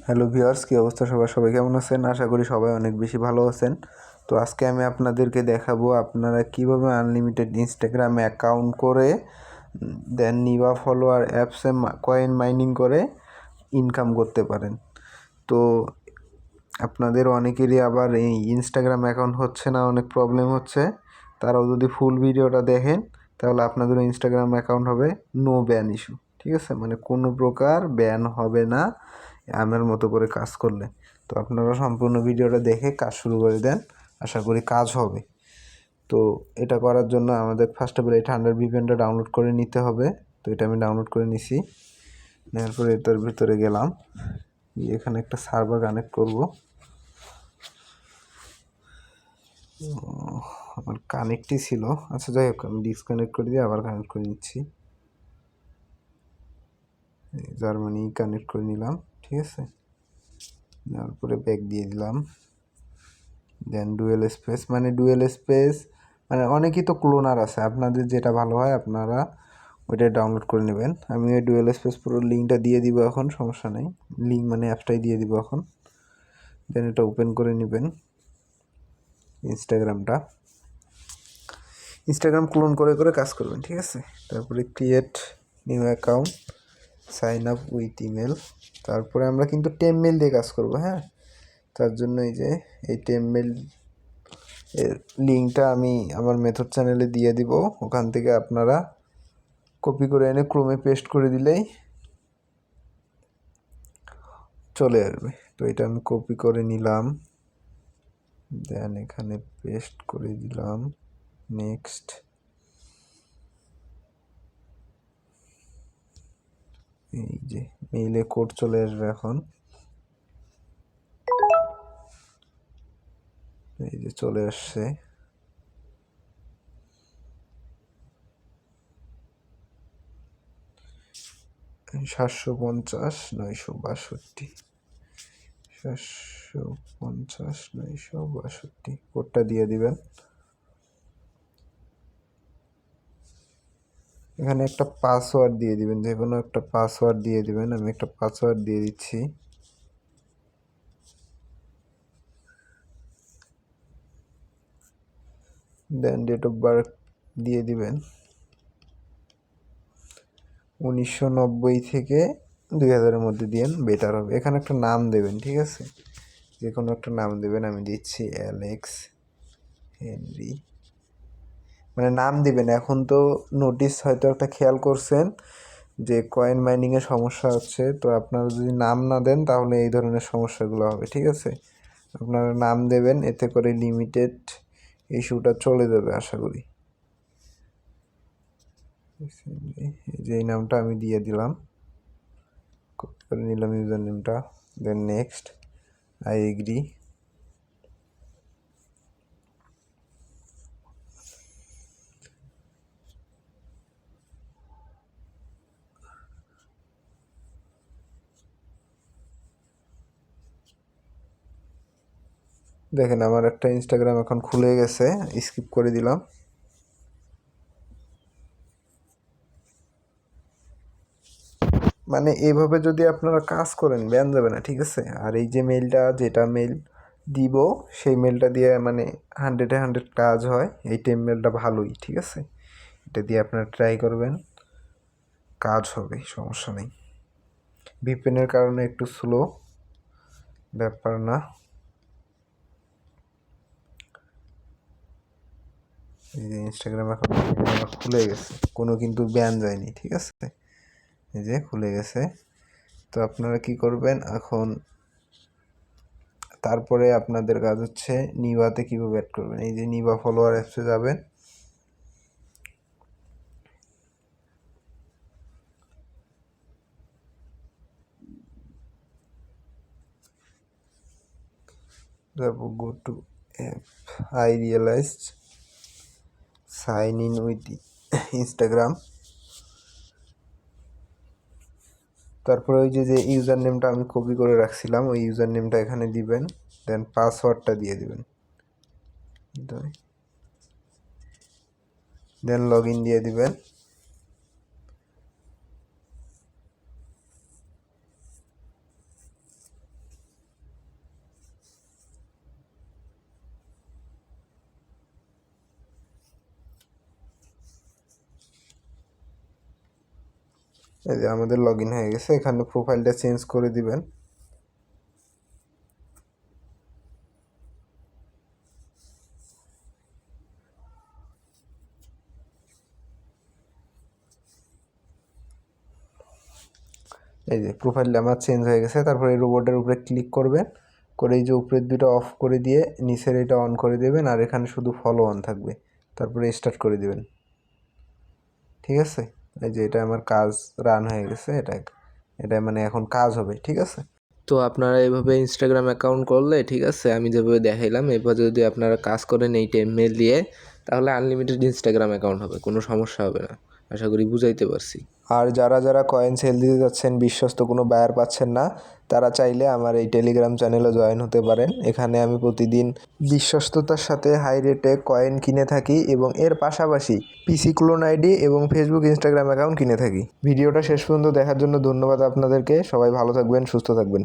Hello viewers, কী অবস্থা সবাই কেমন আছেন? আশা করি সবাই অনেক বেশি ভালো আছেন। তো আজকে আমি আপনাদেরকে দেখাবো আপনারা কিভাবে আনলিমিটেড ইনস্টাগ্রামে অ্যাকাউন্ট করে দেন নিবা ফলোয়ার অ্যাপসে কয়েন মাইনিং করে ইনকাম করতে পারেন। তো আপনাদের অনেকেরই আবার এই ইনস্টাগ্রাম অ্যাকাউন্ট হচ্ছে না, অনেক প্রবলেম হচ্ছে। তারাও যদি ফুল ভিডিওটা দেখেন তাহলে আপনাদের ইনস্টাগ্রাম অ্যাকাউন্ট হবে নো ব্যান ইস্যু, ঠিক আছে? মানে কোনো প্রকার ব্যান হবে না আমার মতো করে কাজ করলে। তো আপনারা সম্পূর্ণ ভিডিওটা দেখে কাজ শুরু করে দেন, আশা করি কাজ হবে। তো এটা করার জন্য আমাদের ফার্স্ট অফ অল এই ঠান্ডার ভিপিএনটা ডাউনলোড করে নিতে হবে। তো এটা আমি ডাউনলোড করে নিছি, নেওয়ার পরে এটার ভিতরে গেলাম, এখানে একটা সার্ভার কানেক্ট করব। আমার কানেক্টই ছিল, আচ্ছা যাই হোক আমি ডিসকানেক্ট করে দিয়ে আবার কানেক্ট করে নিচ্ছি। জার্মানি কানেক্ট করে নিলাম, ঠিক আছে। নেওয়ার পরে ব্যাক দিয়ে দিলাম। দেন ডুয়েল স্পেস মানে অনেকেই তো ক্লোনার আছে, আপনাদের যেটা ভালো হয় আপনারা ওইটা ডাউনলোড করে নেবেন। আমি ওই ডুয়েল স্পেস পুরো লিঙ্কটা দিয়ে দিব এখন, সমস্যা নেই। লিঙ্ক মানে অ্যাপটাই দিয়ে দিব এখন। দেন এটা ওপেন করে নেবেন ইনস্টাগ্রাম ক্লোন করে করে কাজ করবেন, ঠিক আছে। তারপরে create new account, sign up with email. তারপরে আমরা কিন্তু টেমমেল দিয়ে কাজ করব, হ্যাঁ। তার জন্য এই যে এই টেমমেল এর লিঙ্কটা আমি আমার মেথড চ্যানেলে দিয়ে দিব, ওখান থেকে আপনারা কপি করে এনে ক্রোমে পেস্ট করে দিলেই চলে আসবে। তো এটা আমি কপি করে নিলাম, দেন এখানে পেস্ট করে দিলাম, নেক্সট। এই যে মেইলে কোড চলে আসবে এখন, এই যে চলে আসছে। 750-962, 750-962 কোডটা দিয়ে দিবেন। এখানে একটা পাসওয়ার্ড দিয়ে দিবেন, যে কোনো একটা পাসওয়ার্ড দিয়ে দিবেন। আমি একটা পাসওয়ার্ড দিয়ে দিচ্ছি। দেন ডেট অফ বার্থ দিয়ে দিবেন 1990 থেকে 2000-এর মধ্যে দিয়েন, বেটার হবে। এখানে একটা নাম দেবেন, ঠিক আছে, যে কোনো একটা নাম দেবেন। আমি দিচ্ছি অ্যালেক্স হেনরি, মানে নাম দিবেন। এখন তো নোটিস হয়তো একটা খেয়াল করছেন যে কয়েন মাইনিংয়ে সমস্যা হচ্ছে, তো আপনারা যদি নাম না দেন তাহলে এই ধরনের সমস্যাগুলো হবে, ঠিক আছে। আপনারা নাম দেবেন, এতে করে লিমিটেড ইস্যুটা চলে যাবে আশা করি। যে এই নামটা আমি দিয়ে দিলাম, কপি করে নিলাম ইউজার নেমটা। Then next, I agree. দেখেন আমার একটা ইনস্টাগ্রাম এখন খুলে গেছে, স্কিপ করে দিলাম। মানে এইভাবে যদি আপনারা কাজ করেন ব্যান যাবে না, ঠিক আছে। আর এই যে মেইলটা, যেটা মেইল দিব সেই মেইলটা দিয়ে মানে 100-100 কাজ হয়। এই টেম মেইলটা ভালোই, ঠিক আছে। এটা দিয়ে আপনারা ট্রাই করবেন, কাজ হবে, সমস্যা নেই। ভিপিএনের কারণে একটু স্লো, ব্যাপার না। এই যে ইনস্টাগ্রাম এখন আমার খুলে গেছে, কোনো কিন্তু ব্যান যায়নি, ঠিক আছে। এই যে খুলে গেছে। তো আপনারা কি করবেন এখন, তারপরে আপনাদের কাজ হচ্ছে নিবাতে কীভাবে অ্যাড করবেন। এই যে নিবা ফলোয়ার অ্যাপসে যাবেন, go to app, I realized sign in with Instagram। তারপরে ওই যে ইউজার নেমটা আমি কপি করে রাখছিলাম, ওই ইউজার নেমটা এখানে দিবেন। দেন পাসওয়ার্ডটা দিয়ে দিবেন, দেন লগ ইন দিয়ে দিবেন। এই যে আমাদের লগ ইন হয়ে গেছে। এখানে প্রোফাইলটা চেঞ্জ করে দিবেন। এই যে প্রোফাইলটা আমার চেঞ্জ হয়ে গেছে। তারপরে এই রোবটের উপরে ক্লিক করবেন, করে এই যে উপরের দুটো অফ করে দিয়ে নিচের এটা অন করে দেবেন, আর এখানে শুধু ফলো অন থাকবে। তারপরে স্টার্ট করে দিবেন। ঠিক আছে, এই যে এটা আমার কাজ রান হয়ে গেছে। এটা মানে এখন কাজ হবে। ঠিক আছে, তো আপনারা এইভাবে ইনস্টাগ্রাম অ্যাকাউন্ট করলে, ঠিক আছে, আমি যেভাবে দেখাইলাম এভাবে যদি আপনারা কাজ করেন এই মেল দিয়ে, তাহলে আনলিমিটেড ইনস্টাগ্রাম অ্যাকাউন্ট হবে, কোনো সমস্যা হবে না। আশা করি বুঝাইতে পারছি। আর যারা যারা কয়েন সেল দিতে যাচ্ছেন, বিশ্বস্ত কোনো বায়ার পাচ্ছেন না, তারা চাইলে আমার এই টেলিগ্রাম চ্যানেলে জয়েন হতে পারেন। এখানে আমি প্রতিদিন বিশ্বস্ততার সাথে হাই রেটে কয়েন কিনে থাকি এবং এর পাশাপাশি পিসি ক্লোন আইডি এবং ফেসবুক ইনস্টাগ্রাম অ্যাকাউন্ট কিনে থাকি। ভিডিওটা শেষ পর্যন্ত দেখার জন্য ধন্যবাদ আপনাদেরকে। সবাই ভালো থাকবেন, সুস্থ থাকবেন।